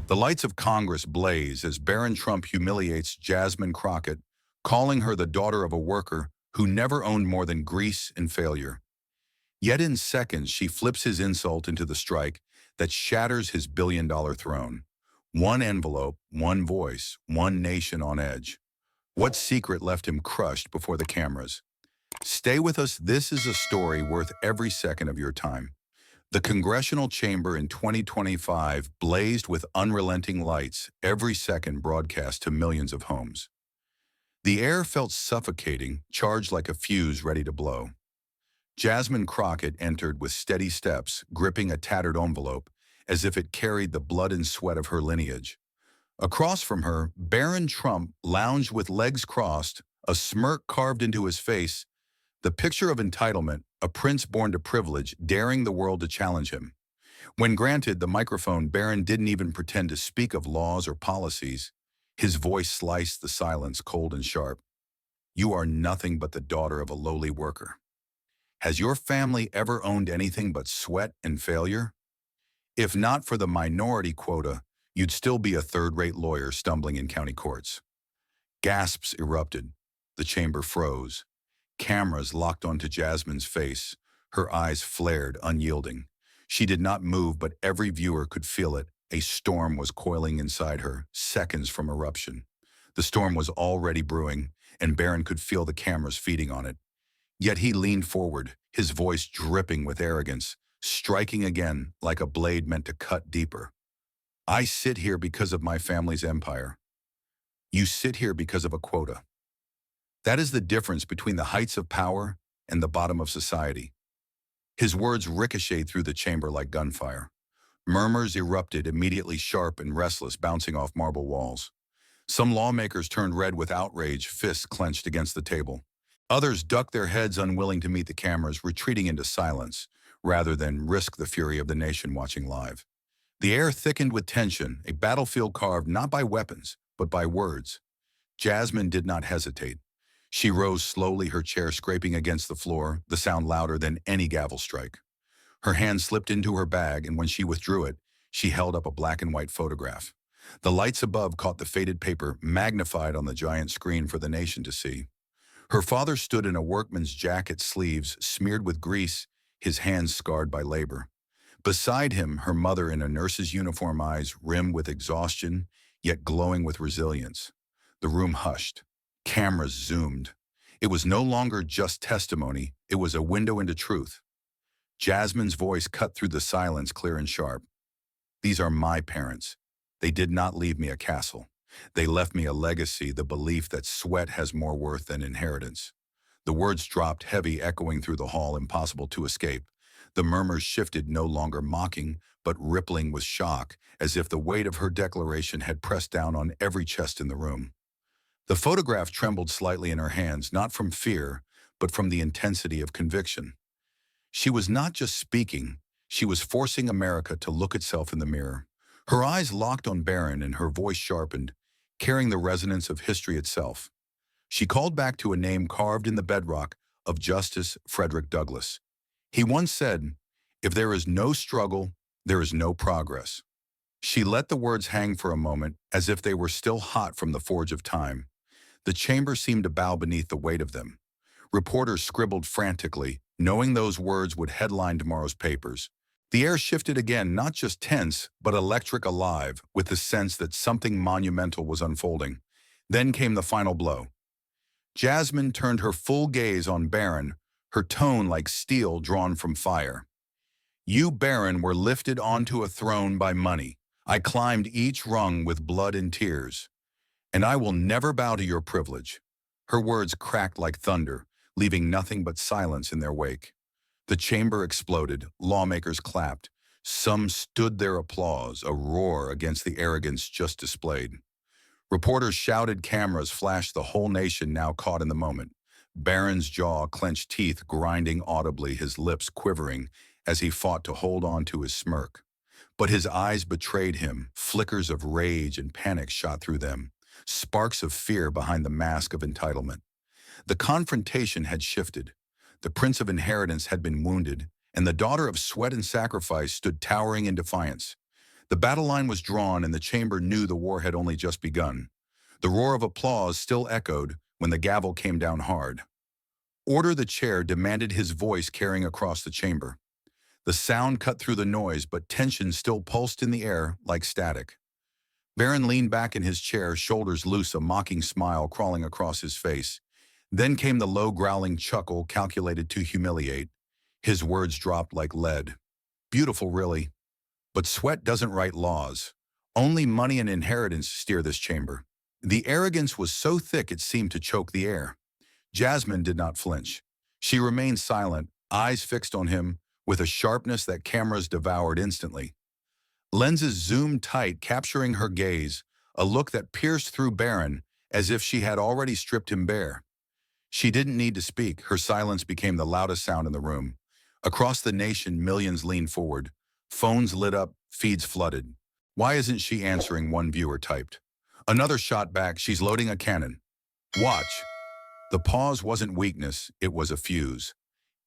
The lights of Congress blaze as Barron Trump humiliates Jasmine Crockett, calling her the daughter of a worker who never owned more than grease and failure. Yet in seconds, she flips his insult into the strike that shatters his billion-dollar throne. One envelope, one voice, one nation on edge. What secret left him crushed before the cameras? Stay with us. This is a story worth every second of your time. The congressional chamber in 2025 blazed with unrelenting lights, every second broadcast to millions of homes. The air felt suffocating, charged like a fuse ready to blow. Jasmine Crockett entered with steady steps, gripping a tattered envelope, as if it carried the blood and sweat of her lineage. Across from her, Barron Trump lounged with legs crossed, a smirk carved into his face, the picture of entitlement, a prince born to privilege, daring the world to challenge him. When granted the microphone, Barron didn't even pretend to speak of laws or policies. His voice sliced the silence cold and sharp. You are nothing but the daughter of a lowly worker. Has your family ever owned anything but sweat and failure? If not for the minority quota, you'd still be a third-rate lawyer stumbling in county courts. Gasps erupted. The chamber froze. Cameras locked onto Jasmine's face. Her eyes flared, unyielding. She did not move, but every viewer could feel it. A storm was coiling inside her, seconds from eruption. The storm was already brewing, and Barron could feel the cameras feeding on it. Yet he leaned forward, his voice dripping with arrogance, striking again like a blade meant to cut deeper. I sit here because of my family's empire. You sit here because of a quota. That is the difference between the heights of power and the bottom of society. His words ricocheted through the chamber like gunfire. Murmurs erupted, immediately sharp and restless, bouncing off marble walls. Some lawmakers turned red with outrage, fists clenched against the table. Others ducked their heads, unwilling to meet the cameras, retreating into silence, rather than risk the fury of the nation watching live. The air thickened with tension, a battlefield carved not by weapons, but by words. Jasmine did not hesitate. She rose slowly, her chair scraping against the floor, the sound louder than any gavel strike. Her hand slipped into her bag, and when she withdrew it, she held up a black and white photograph. The lights above caught the faded paper, magnified on the giant screen for the nation to see. Her father stood in a workman's jacket, sleeves smeared with grease, his hands scarred by labor. Beside him, her mother in a nurse's uniform, eyes rimmed with exhaustion, yet glowing with resilience. The room hushed. Cameras zoomed. It was no longer just testimony, it was a window into truth. Jasmine's voice cut through the silence, clear and sharp. These are my parents. They did not leave me a castle. They left me a legacy, the belief that sweat has more worth than inheritance. The words dropped heavy, echoing through the hall, impossible to escape. The murmurs shifted, no longer mocking, but rippling with shock, as if the weight of her declaration had pressed down on every chest in the room. The photograph trembled slightly in her hands, not from fear, but from the intensity of conviction. She was not just speaking, she was forcing America to look itself in the mirror. Her eyes locked on Barron and her voice sharpened, carrying the resonance of history itself. She called back to a name carved in the bedrock of Justice Frederick Douglass. He once said, "If there is no struggle, there is no progress." She let the words hang for a moment, as if they were still hot from the forge of time. The chamber seemed to bow beneath the weight of them. Reporters scribbled frantically, knowing those words would headline tomorrow's papers. The air shifted again, not just tense, but electric, alive, with the sense that something monumental was unfolding. Then came the final blow. Jasmine turned her full gaze on Barron, her tone like steel drawn from fire. You, Barron, were lifted onto a throne by money. I climbed each rung with blood and tears. And I will never bow to your privilege. Her words cracked like thunder, leaving nothing but silence in their wake. The chamber exploded, lawmakers clapped. Some stood their applause, a roar against the arrogance just displayed. Reporters shouted, cameras flashed, the whole nation now caught in the moment. Barron's jaw clenched, teeth grinding audibly, his lips quivering as he fought to hold on to his smirk. But his eyes betrayed him, flickers of rage and panic shot through them, sparks of fear behind the mask of entitlement. The confrontation had shifted. The prince of inheritance had been wounded, and the daughter of sweat and sacrifice stood towering in defiance. The battle line was drawn and the chamber knew the war had only just begun. The roar of applause still echoed when the gavel came down hard. "Order," the chair demanded, his voice carrying across the chamber. The sound cut through the noise, but tension still pulsed in the air like static. Barron leaned back in his chair, shoulders loose, a mocking smile crawling across his face. Then came the low, growling chuckle calculated to humiliate. His words dropped like lead. "Beautiful, really. But sweat doesn't write laws. Only money and inheritance steer this chamber." The arrogance was so thick it seemed to choke the air. Jasmine did not flinch. She remained silent, eyes fixed on him, with a sharpness that cameras devoured instantly. Lenses zoomed tight, capturing her gaze, a look that pierced through Barron as if she had already stripped him bare. She didn't need to speak. Her silence became the loudest sound in the room. Across the nation, millions leaned forward. Phones lit up, feeds flooded. "Why isn't she answering?" one viewer typed. Another shot back, "She's loading a cannon. Watch." The pause wasn't weakness, it was a fuse.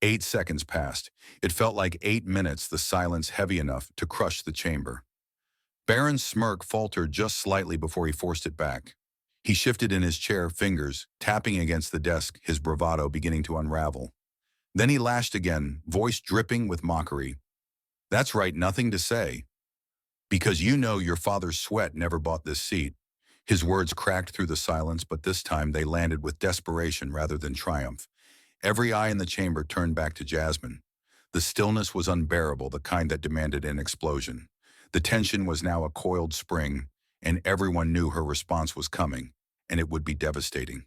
8 seconds passed. It felt like 8 minutes, the silence heavy enough to crush the chamber. Barron's smirk faltered just slightly before he forced it back. He shifted in his chair, fingers tapping against the desk, his bravado beginning to unravel. Then he lashed again, voice dripping with mockery. "That's right, nothing to say. Because you know your father's sweat never bought this seat." His words cracked through the silence, but this time they landed with desperation rather than triumph. Every eye in the chamber turned back to Jasmine. The stillness was unbearable, the kind that demanded an explosion. The tension was now a coiled spring, and everyone knew her response was coming, and it would be devastating.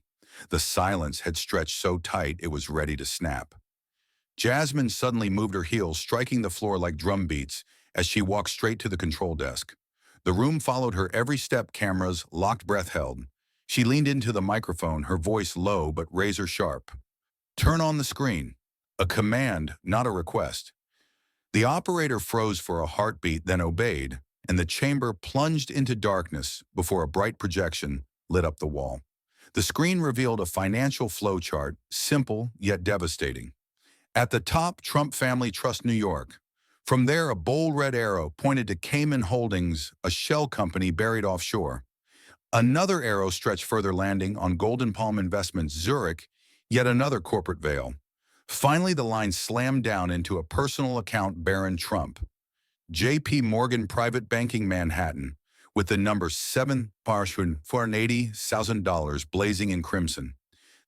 The silence had stretched so tight it was ready to snap. Jasmine suddenly moved her heels, striking the floor like drum beats as she walked straight to the control desk. The room followed her every step, cameras, locked breath held. She leaned into the microphone, her voice low but razor sharp. "Turn on the screen." A command, not a request. The operator froze for a heartbeat, then obeyed, and the chamber plunged into darkness before a bright projection lit up the wall. The screen revealed a financial flowchart, simple yet devastating. At the top, Trump Family Trust New York. From there, a bold red arrow pointed to Cayman Holdings, a shell company buried offshore. Another arrow stretched further, landing on Golden Palm Investments, Zurich, yet another corporate veil. Finally, the line slammed down into a personal account, Barron Trump. J.P. Morgan Private Banking, Manhattan, with the number $7,480,000 blazing in crimson.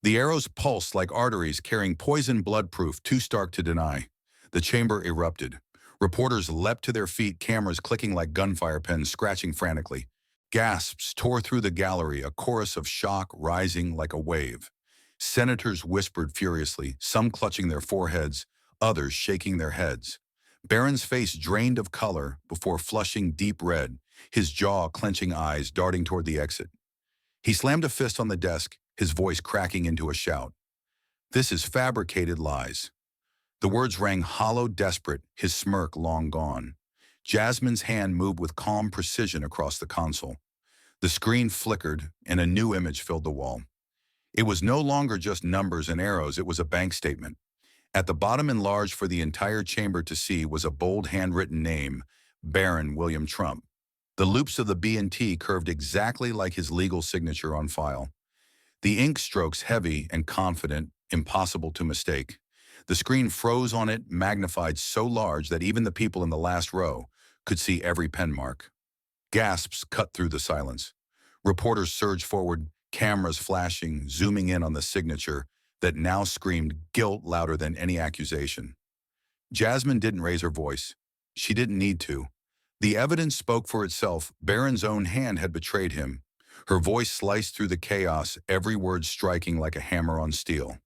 The arrows pulsed like arteries carrying poison, blood-proof, too stark to deny. The chamber erupted. Reporters leapt to their feet, cameras clicking like gunfire pens, scratching frantically. Gasps tore through the gallery, a chorus of shock rising like a wave. Senators whispered furiously, some clutching their foreheads, others shaking their heads. Barron's face drained of color before flushing deep red, his jaw clenching, eyes darting toward the exit. He slammed a fist on the desk, his voice cracking into a shout. "This is fabricated lies." The words rang hollow, desperate, his smirk long gone. Jasmine's hand moved with calm precision across the console. The screen flickered, and a new image filled the wall. It was no longer just numbers and arrows, it was a bank statement. At the bottom, enlarged for the entire chamber to see, was a bold handwritten name, Barron William Trump. The loops of the B&T curved exactly like his legal signature on file. The ink strokes heavy and confident, impossible to mistake. The screen froze on it, magnified so large that even the people in the last row could see every pen mark. Gasps cut through the silence. Reporters surged forward, cameras flashing, zooming in on the signature that now screamed guilt louder than any accusation. Jasmine didn't raise her voice. She didn't need to. The evidence spoke for itself. Barron's own hand had betrayed him. Her voice sliced through the chaos, every word striking like a hammer on steel.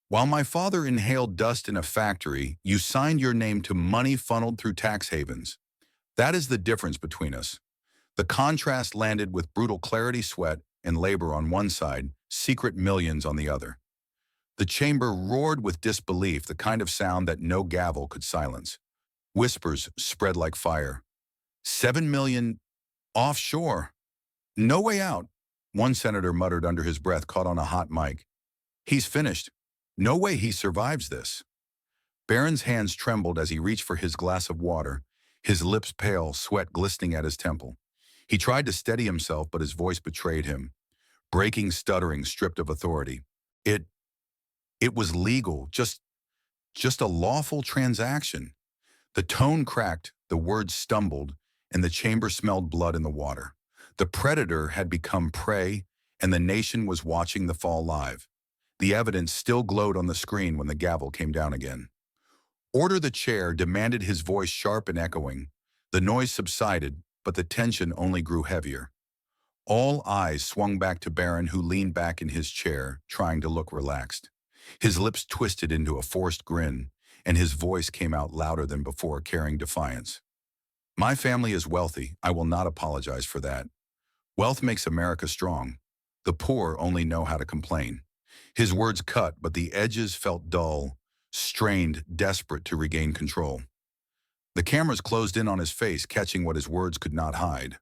"While my father inhaled dust in a factory, you signed your name to money funneled through tax havens. That is the difference between us." The contrast landed with brutal clarity, sweat and labor on one side, secret millions on the other. The chamber roared with disbelief, the kind of sound that no gavel could silence. Whispers spread like fire. 7 million offshore. No way out. One senator muttered under his breath, caught on a hot mic. "He's finished. No way he survives this." Barron's hands trembled as he reached for his glass of water. His lips pale, sweat glistening at his temple. He tried to steady himself, but his voice betrayed him, breaking, stuttering, stripped of authority. It, it was legal, just a lawful transaction. The tone cracked, the words stumbled, and the chamber smelled blood in the water. The predator had become prey, and the nation was watching the fall live. The evidence still glowed on the screen when the gavel came down again. "Order the chair," demanded his voice, sharp and echoing. The noise subsided, but the tension only grew heavier. All eyes swung back to Barron, who leaned back in his chair, trying to look relaxed. His lips twisted into a forced grin, and his voice came out louder than before, carrying defiance. "My family is wealthy. I will not apologize for that. Wealth makes America strong. The poor only know how to complain." His words cut, but the edges felt dull, strained, desperate to regain control. The cameras closed in on his face, catching what his words could not hide.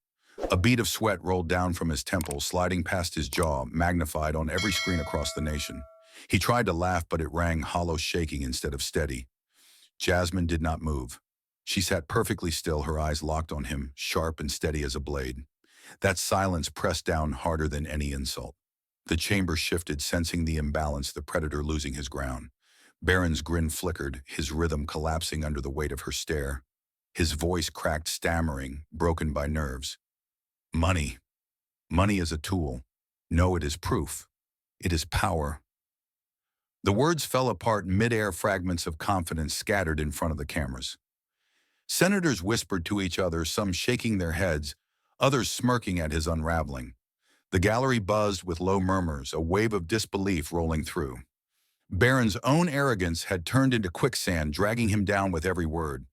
A bead of sweat rolled down from his temple, sliding past his jaw, magnified on every screen across the nation. He tried to laugh, but it rang hollow, shaking instead of steady. Jasmine did not move. She sat perfectly still, her eyes locked on him, sharp and steady as a blade. That silence pressed down harder than any insult. The chamber shifted, sensing the imbalance, the predator losing his ground. Barron's grin flickered, his rhythm collapsing under the weight of her stare. His voice cracked, stammering, broken by nerves. "Money. Money is a tool. No, it is proof. It is power." The words fell apart, mid-air, fragments of confidence scattered in front of the cameras. Senators whispered to each other, some shaking their heads, others smirking at his unraveling. The gallery buzzed with low murmurs, a wave of disbelief rolling through. Barron's own arrogance had turned into quicksand, dragging him down with every word.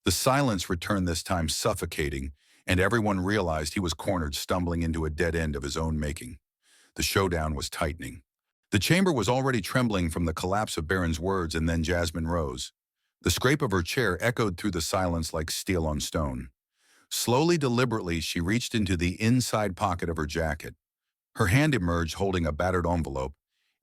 The silence returned, this time suffocating, and everyone realized he was cornered, stumbling into a dead end of his own making. The showdown was tightening. The chamber was already trembling from the collapse of Barron's words, and then Jasmine rose. The scrape of her chair echoed through the silence like steel on stone. Slowly, deliberately, she reached into the inside pocket of her jacket. Her hand emerged holding a battered envelope,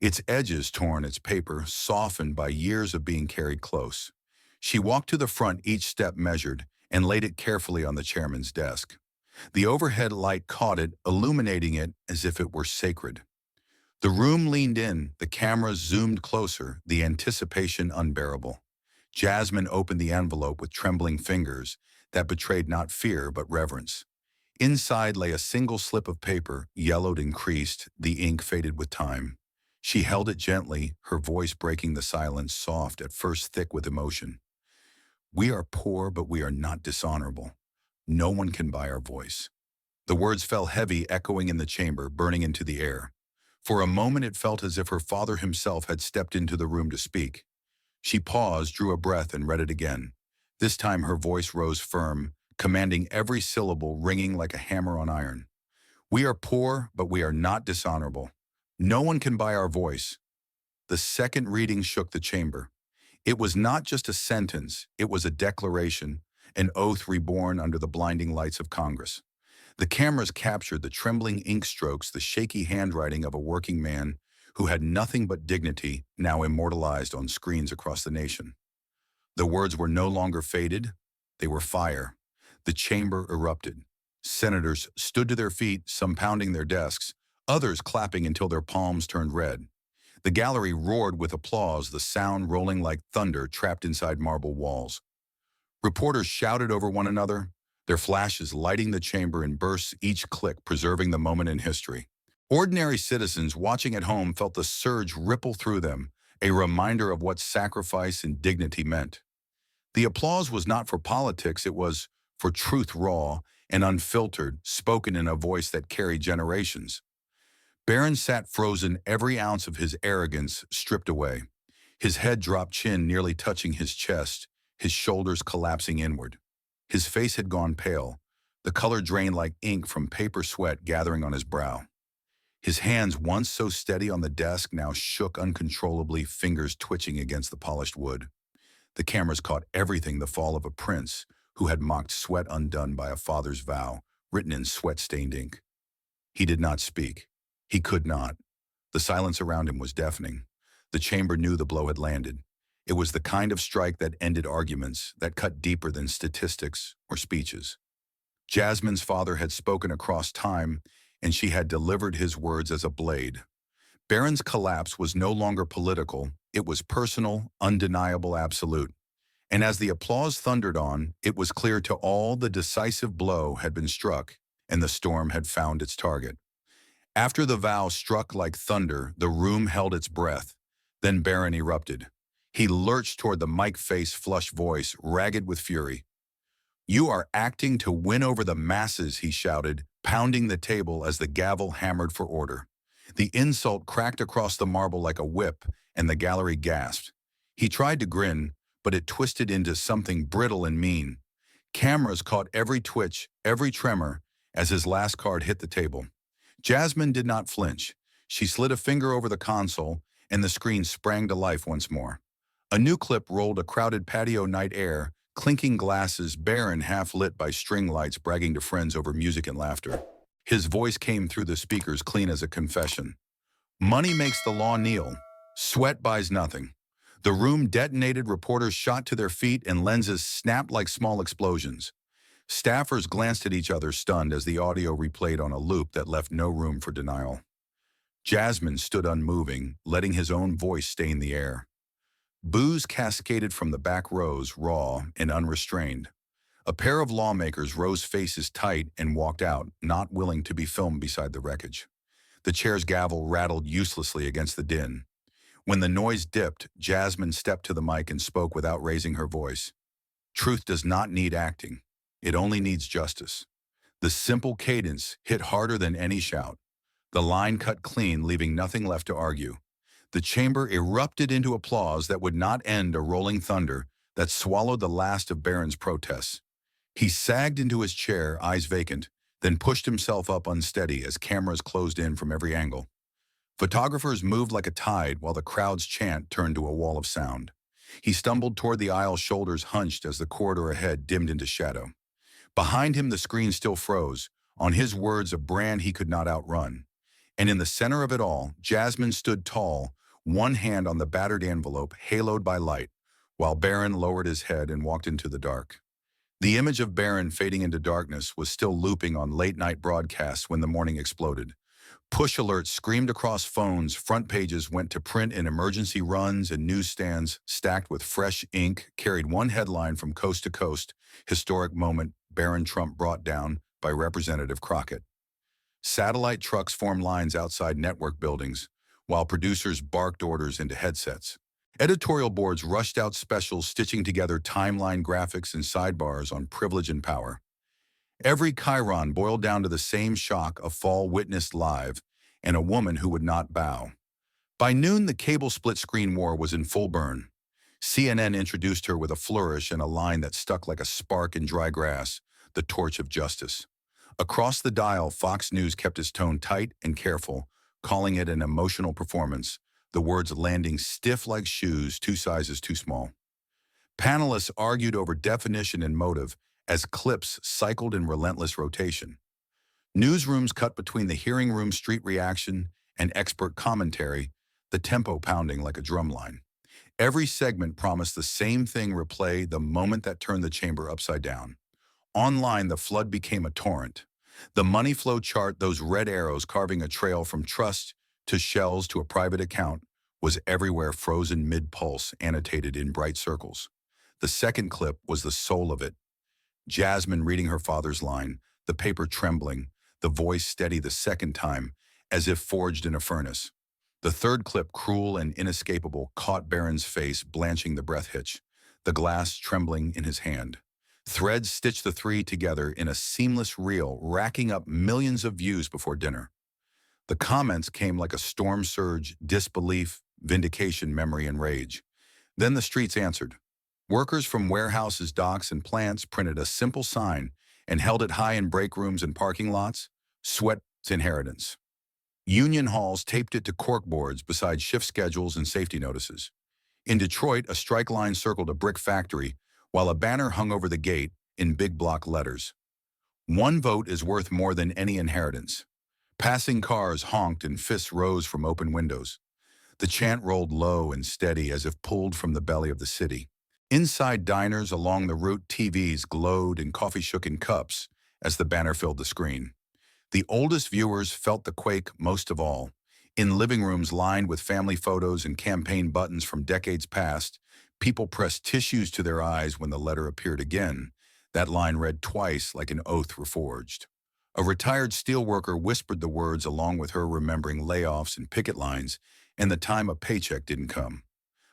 its edges torn, its paper softened by years of being carried close. She walked to the front, each step measured, and laid it carefully on the chairman's desk. The overhead light caught it, illuminating it as if it were sacred. The room leaned in, the cameras zoomed closer, the anticipation unbearable. Jasmine opened the envelope with trembling fingers that betrayed not fear but reverence. Inside lay a single slip of paper, yellowed and creased, the ink faded with time. She held it gently, her voice breaking the silence, soft, at first thick with emotion. "We are poor, but we are not dishonorable. No one can buy our voice." The words fell heavy, echoing in the chamber, burning into the air. For a moment it felt as if her father himself had stepped into the room to speak. She paused, drew a breath, and read it again. This time her voice rose firm, commanding every syllable, ringing like a hammer on iron. "We are poor, but we are not dishonorable. No one can buy our voice." The second reading shook the chamber. It was not just a sentence, it was a declaration, an oath reborn under the blinding lights of Congress. The cameras captured the trembling ink strokes, the shaky handwriting of a working man who had nothing but dignity, now immortalized on screens across the nation. The words were no longer faded, they were fire. The chamber erupted. Senators stood to their feet, some pounding their desks, others clapping until their palms turned red. The gallery roared with applause, the sound rolling like thunder trapped inside marble walls. Reporters shouted over one another, their flashes lighting the chamber in bursts, each click preserving the moment in history. Ordinary citizens watching at home felt the surge ripple through them, a reminder of what sacrifice and dignity meant. The applause was not for politics, it was for truth, raw and unfiltered, spoken in a voice that carried generations. Barron sat frozen, every ounce of his arrogance stripped away. His head dropped, chin nearly touching his chest, his shoulders collapsing inward. His face had gone pale, the color drained like ink from paper sweat gathering on his brow. His hands, once so steady on the desk, now shook uncontrollably, fingers twitching against the polished wood. The cameras caught everything, the fall of a prince who had mocked sweat undone by a father's vow, written in sweat-stained ink. He did not speak. He could not. The silence around him was deafening. The chamber knew the blow had landed. It was the kind of strike that ended arguments, that cut deeper than statistics or speeches. Jasmine's father had spoken across time, and she had delivered his words as a blade. Barron's collapse was no longer political, it was personal, undeniable, absolute. And as the applause thundered on, it was clear to all the decisive blow had been struck, and the storm had found its target. After the vow struck like thunder, the room held its breath. Then Barron erupted. He lurched toward the mic-face flush voice, ragged with fury. "You are acting to win over the masses," he shouted, pounding the table as the gavel hammered for order. The insult cracked across the marble like a whip, and the gallery gasped. He tried to grin, but it twisted into something brittle and mean. Cameras caught every twitch, every tremor, as his last card hit the table. Jasmine did not flinch. She slid a finger over the console, and the screen sprang to life once more. A new clip rolled a crowded patio night air, clinking glasses, Barron half-lit by string lights bragging to friends over music and laughter. His voice came through the speakers clean as a confession. "Money makes the law kneel. Sweat buys nothing." The room detonated, reporters shot to their feet, and lenses snapped like small explosions. Staffers glanced at each other stunned as the audio replayed on a loop that left no room for denial. Jasmine stood unmoving, letting his own voice stain the air. Boos cascaded from the back rows, raw and unrestrained. A pair of lawmakers rose faces tight and walked out, not willing to be filmed beside the wreckage. The chair's gavel rattled uselessly against the din. When the noise dipped, Jasmine stepped to the mic and spoke without raising her voice. "Truth does not need acting. It only needs justice." The simple cadence hit harder than any shout. The line cut clean, leaving nothing left to argue. The chamber erupted into applause that would not end, a rolling thunder that swallowed the last of Barron's protests. He sagged into his chair, eyes vacant, then pushed himself up unsteady as cameras closed in from every angle. Photographers moved like a tide while the crowd's chant turned to a wall of sound. He stumbled toward the aisle, shoulders hunched as the corridor ahead dimmed into shadow. Behind him, the screen still froze, on his words a brand he could not outrun. And in the center of it all, Jasmine stood tall, one hand on the battered envelope haloed by light, while Barron lowered his head and walked into the dark. The image of Barron fading into darkness was still looping on late-night broadcasts when the morning exploded. Push alerts screamed across phones, front pages went to print in emergency runs, and newsstands, stacked with fresh ink, carried one headline from coast to coast: "Historic moment, Barron Trump brought down by Representative Crockett." Satellite trucks formed lines outside network buildings, while producers barked orders into headsets. Editorial boards rushed out specials, stitching together timeline graphics and sidebars on privilege and power. Every chyron boiled down to the same shock: a fall witnessed live, and a woman who would not bow. By noon, the cable split-screen war was in full burn. CNN introduced her with a flourish and a line that stuck like a spark in dry grass: the torch of justice. Across the dial, Fox News kept its tone tight and careful, calling it an emotional performance, the words landing stiff like shoes 2 sizes too small. Panelists argued over definition and motive as clips cycled in relentless rotation. Newsrooms cut between the hearing room street reaction and expert commentary, the tempo pounding like a drumline. Every segment promised the same thing: replay, the moment that turned the chamber upside down. Online, the flood became a torrent. The money flow chart, those red arrows carving a trail from trust to shells to a private account, was everywhere, frozen mid-pulse, annotated in bright circles. The second clip was the soul of it. Jasmine reading her father's line, the paper trembling, the voice steady the second time, as if forged in a furnace. The third clip, cruel and inescapable, caught Barron's face, blanching the breath hitch, the glass trembling in his hand. Threads stitched the three together in a seamless reel, racking up millions of views before dinner. The comments came like a storm surge: disbelief, vindication, memory, and rage. Then the streets answered. Workers from warehouses, docks, and plants printed a simple sign and held it high in break rooms and parking lots: "Sweat's inheritance." Union halls taped it to corkboards beside shift schedules and safety notices. In Detroit, a strike line circled a brick factory, while a banner hung over the gate in big block letters: "One vote is worth more than any inheritance." Passing cars honked and fists rose from open windows. The chant rolled low and steady as if pulled from the belly of the city. Inside diners along the route, TVs glowed and coffee shook in cups as the banner filled the screen. The oldest viewers felt the quake most of all. In living rooms lined with family photos and campaign buttons from decades past, people pressed tissues to their eyes when the letter appeared again. That line read twice like an oath reforged. A retired steelworker whispered the words along with her, remembering layoffs and picket lines and the time a paycheck didn't come.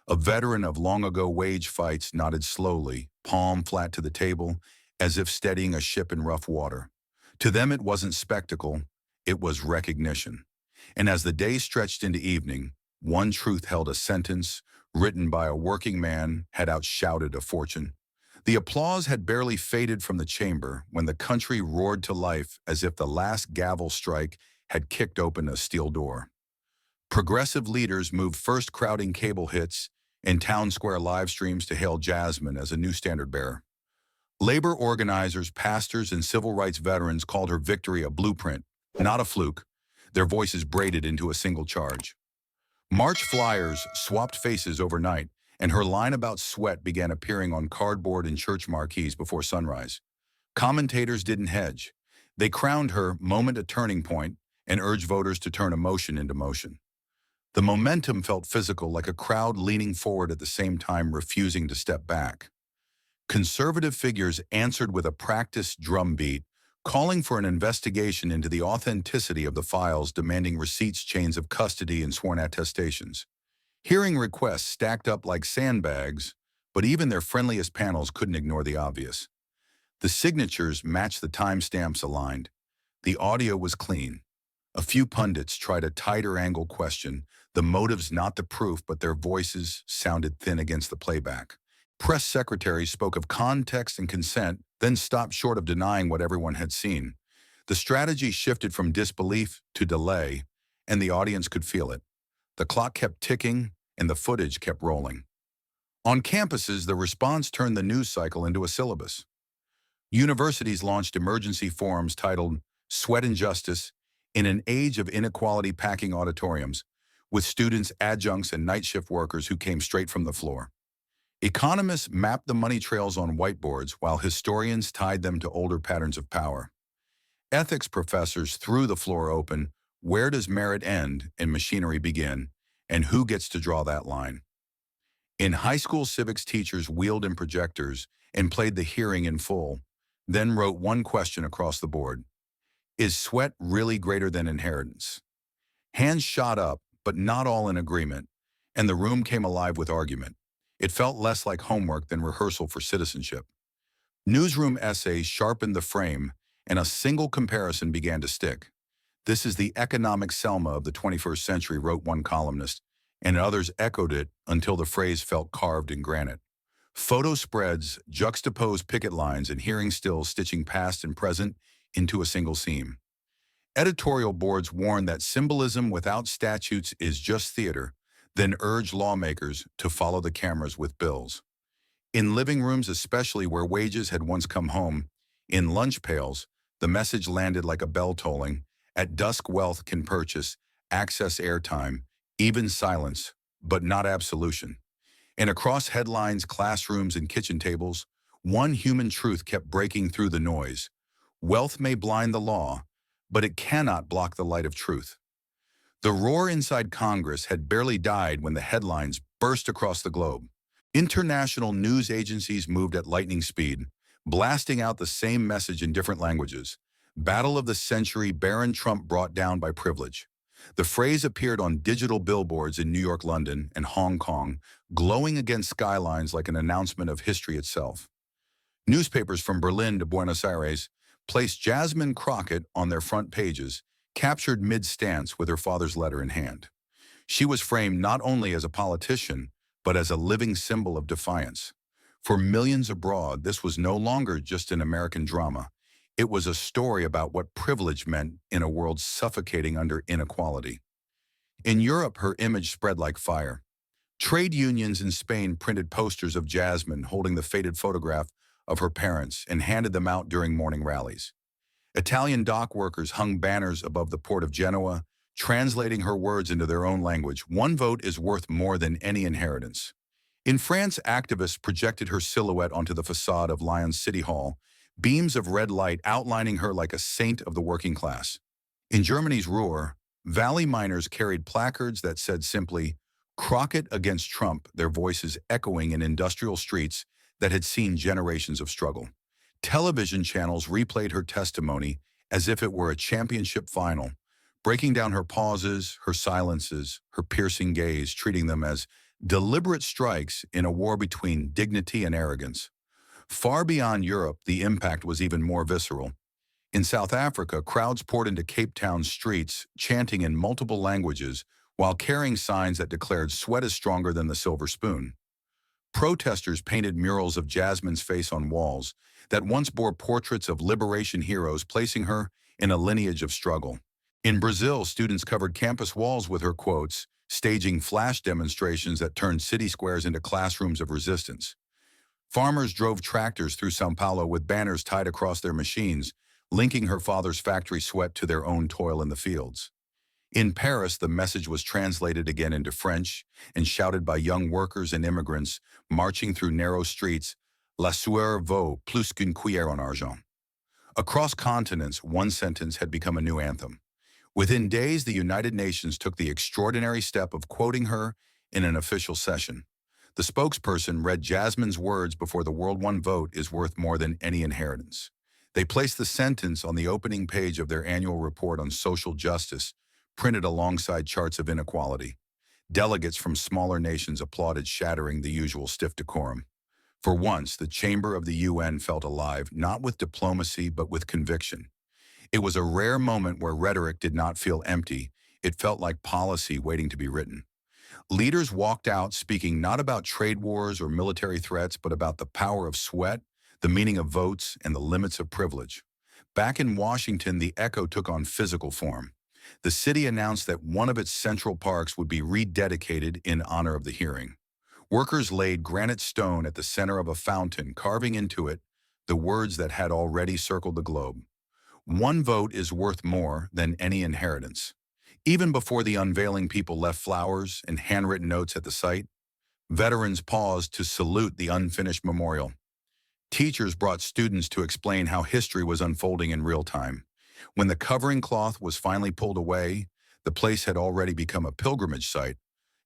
A veteran of long-ago wage fights nodded slowly, palm flat to the table, as if steadying a ship in rough water. To them it wasn't spectacle, it was recognition. And as the day stretched into evening, one truth held: a sentence, written by a working man, had outshouted a fortune. The applause had barely faded from the chamber when the country roared to life as if the last gavel strike had kicked open a steel door. Progressive leaders moved first, crowding cable hits and town square live streams to hail Jasmine as a new standard bearer. Labor organizers, pastors, and civil rights veterans called her victory a blueprint, not a fluke, their voices braided into a single charge. March flyers swapped faces overnight, and her line about sweat began appearing on cardboard and church marquees before sunrise. Commentators didn't hedge. They crowned her moment a turning point and urged voters to turn emotion into motion. The momentum felt physical, like a crowd leaning forward at the same time refusing to step back. Conservative figures answered with a practiced drumbeat, calling for an investigation into the authenticity of the files, demanding receipts, chains of custody, and sworn attestations. Hearing requests stacked up like sandbags, but even their friendliest panels couldn't ignore the obvious. The signatures matched the timestamps aligned. The audio was clean. A few pundits tried a tighter angle question, the motives not the proof, but their voices sounded thin against the playback. Press secretaries spoke of context and consent, then stopped short of denying what everyone had seen. The strategy shifted from disbelief to delay, and the audience could feel it. The clock kept ticking, and the footage kept rolling. On campuses, the response turned the news cycle into a syllabus. Universities launched emergency forums titled "Sweat and Justice" in an age of inequality, packing auditoriums, with students, adjuncts, and night shift workers who came straight from the floor. Economists mapped the money trails on whiteboards, while historians tied them to older patterns of power. Ethics professors threw the floor open: where does merit end and machinery begin, and who gets to draw that line? In high school, civics teachers wheeled in projectors and played the hearing in full, then wrote one question across the board: is sweat really greater than inheritance? Hands shot up, but not all in agreement, and the room came alive with argument. It felt less like homework than rehearsal for citizenship. Newsroom essays sharpened the frame, and a single comparison began to stick. "This is the economic Selma of the 21st century," wrote one columnist, and others echoed it until the phrase felt carved in granite. Photo spreads juxtaposed picket lines and hearing stills, stitching past and present into a single seam. Editorial boards warned that symbolism without statutes is just theater, then urged lawmakers to follow the cameras with bills. In living rooms, especially where wages had once come home, in lunch pails, the message landed like a bell tolling: at dusk, wealth can purchase access, airtime, even silence, but not absolution. And across headlines, classrooms, and kitchen tables, one human truth kept breaking through the noise: wealth may blind the law, but it cannot block the light of truth. The roar inside Congress had barely died when the headlines burst across the globe. International news agencies moved at lightning speed, blasting out the same message in different languages: battle of the century, Barron Trump brought down by privilege. The phrase appeared on digital billboards in New York, London, and Hong Kong, glowing against skylines like an announcement of history itself. Newspapers from Berlin to Buenos Aires placed Jasmine Crockett on their front pages, captured mid-stance with her father's letter in hand. She was framed not only as a politician, but as a living symbol of defiance. For millions abroad, this was no longer just an American drama. It was a story about what privilege meant in a world suffocating under inequality. In Europe, her image spread like fire. Trade unions in Spain printed posters of Jasmine holding the faded photograph of her parents and handed them out during morning rallies. Italian dock workers hung banners above the port of Genoa, translating her words into their own language. One vote is worth more than any inheritance. In France, activists projected her silhouette onto the facade of Lyon's City Hall, beams of red light outlining her like a saint of the working class. In Germany's Ruhr, Valley miners carried placards that said simply, "Crockett against Trump," their voices echoing in industrial streets that had seen generations of struggle. Television channels replayed her testimony as if it were a championship final, breaking down her pauses, her silences, her piercing gaze, treating them as deliberate strikes in a war between dignity and arrogance. Far beyond Europe, the impact was even more visceral. In South Africa, crowds poured into Cape Town's streets, chanting in multiple languages while carrying signs that declared "sweat is stronger than the silver spoon." Protesters painted murals of Jasmine's face on walls that once bore portraits of liberation heroes, placing her in a lineage of struggle. In Brazil, students covered campus walls with her quotes, staging flash demonstrations that turned city squares into classrooms of resistance. Farmers drove tractors through São Paulo with banners tied across their machines, linking her father's factory sweat to their own toil in the fields. In Paris, the message was translated again into French and shouted by young workers and immigrants marching through narrow streets, "La sueur vaut plus qu'une cuillère en argent." Across continents, one sentence had become a new anthem. Within days, the United Nations took the extraordinary step of quoting her in an official session. The spokesperson read Jasmine's words before the World One vote is worth more than any inheritance. They placed the sentence on the opening page of their annual report on social justice, printed alongside charts of inequality. Delegates from smaller nations applauded, shattering the usual stiff decorum. For once, the chamber of the UN felt alive, not with diplomacy, but with conviction. It was a rare moment where rhetoric did not feel empty. It felt like policy waiting to be written. Leaders walked out speaking not about trade wars or military threats, but about the power of sweat, the meaning of votes, and the limits of privilege. Back in Washington, the echo took on physical form. The city announced that one of its central parks would be rededicated in honor of the hearing. Workers laid granite stone at the center of a fountain, carving into it the words that had already circled the globe. One vote is worth more than any inheritance. Even before the unveiling, people left flowers and handwritten notes at the site. Veterans paused to salute the unfinished memorial. Teachers brought students to explain how history was unfolding in real time. When the covering cloth was finally pulled away, the place had already become a pilgrimage site,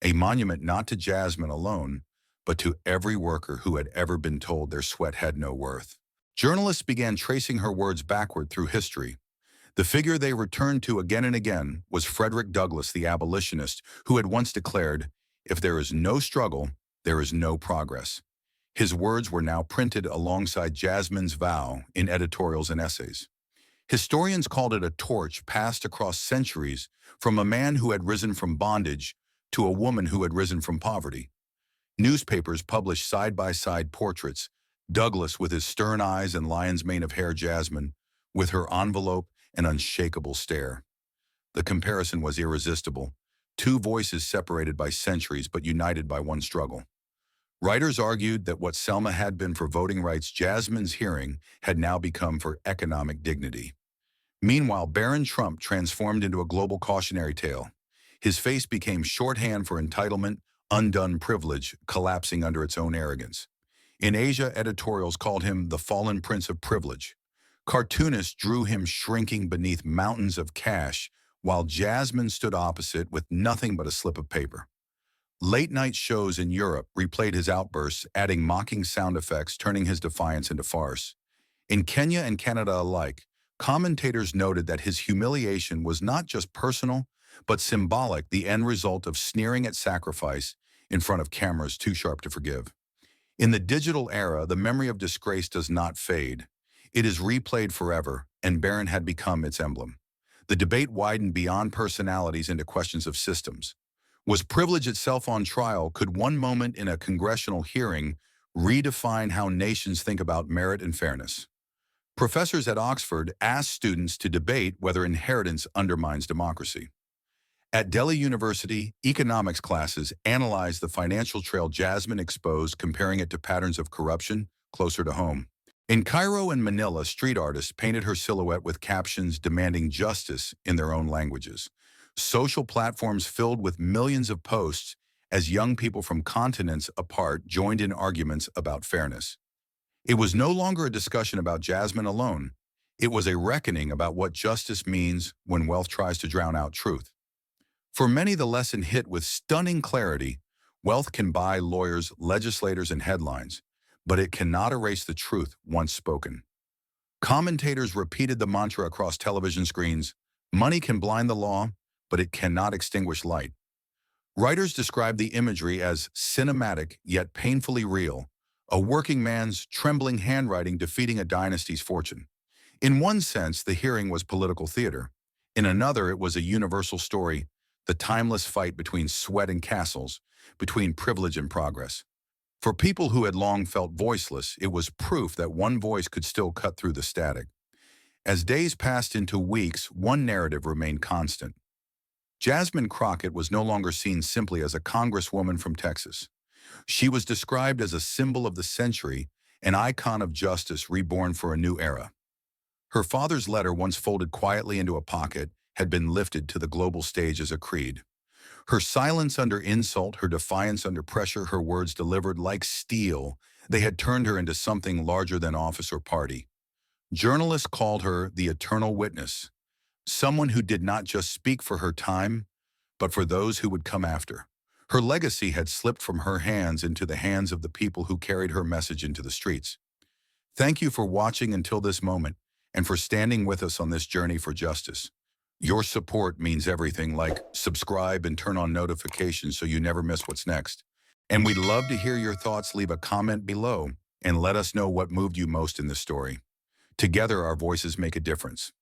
a monument not to Jasmine alone, but to every worker who had ever been told their sweat had no worth. Journalists began tracing her words backward through history. The figure they returned to again and again was Frederick Douglass, the abolitionist, who had once declared, "If there is no struggle, there is no progress." His words were now printed alongside Jasmine's vow in editorials and essays. Historians called it a torch passed across centuries from a man who had risen from bondage to a woman who had risen from poverty. Newspapers published side-by-side portraits, Douglas with his stern eyes and lion's mane of hair, Jasmine with her envelope and unshakable stare. The comparison was irresistible. Two voices separated by centuries but united by one struggle. Writers argued that what Selma had been for voting rights, Jasmine's hearing had now become for economic dignity. Meanwhile, Barron Trump transformed into a global cautionary tale. His face became shorthand for entitlement, undone privilege, collapsing under its own arrogance. In Asia, editorials called him the fallen prince of privilege. Cartoonists drew him shrinking beneath mountains of cash, while Jasmine stood opposite with nothing but a slip of paper. Late-night shows in Europe replayed his outbursts, adding mocking sound effects, turning his defiance into farce. In Kenya and Canada alike, commentators noted that his humiliation was not just personal, but symbolic, the end result of sneering at sacrifice in front of cameras too sharp to forgive. In the digital era, the memory of disgrace does not fade. It is replayed forever, and Barron had become its emblem. The debate widened beyond personalities into questions of systems. Was privilege itself on trial? Could one moment in a congressional hearing redefine how nations think about merit and fairness? Professors at Oxford asked students to debate whether inheritance undermines democracy. At Delhi University, economics classes analyzed the financial trail Jasmine exposed, comparing it to patterns of corruption closer to home. In Cairo and Manila, street artists painted her silhouette with captions demanding justice in their own languages. Social platforms filled with millions of posts as young people from continents apart joined in arguments about fairness. It was no longer a discussion about Jasmine alone. It was a reckoning about what justice means when wealth tries to drown out truth. For many, the lesson hit with stunning clarity. Wealth can buy lawyers, legislators, and headlines, but it cannot erase the truth once spoken. Commentators repeated the mantra across television screens: money can blind the law, but it cannot extinguish light. Writers described the imagery as cinematic yet painfully real, a working man's trembling handwriting defeating a dynasty's fortune. In one sense, the hearing was political theater. In another, it was a universal story, the timeless fight between sweat and castles, between privilege and progress. For people who had long felt voiceless, it was proof that one voice could still cut through the static. As days passed into weeks, one narrative remained constant. Jasmine Crockett was no longer seen simply as a congresswoman from Texas. She was described as a symbol of the century, an icon of justice reborn for a new era. Her father's letter, once folded quietly into a pocket, had been lifted to the global stage as a creed. Her silence under insult, her defiance under pressure, her words delivered like steel, they had turned her into something larger than office or party. Journalists called her the eternal witness, someone who did not just speak for her time, but for those who would come after. Her legacy had slipped from her hands into the hands of the people who carried her message into the streets. Thank you for watching until this moment and for standing with us on this journey for justice. Your support means everything, like subscribe and turn on notifications so you never miss what's next. And we'd love to hear your thoughts. Leave a comment below and let us know what moved you most in this story. Together, our voices make a difference.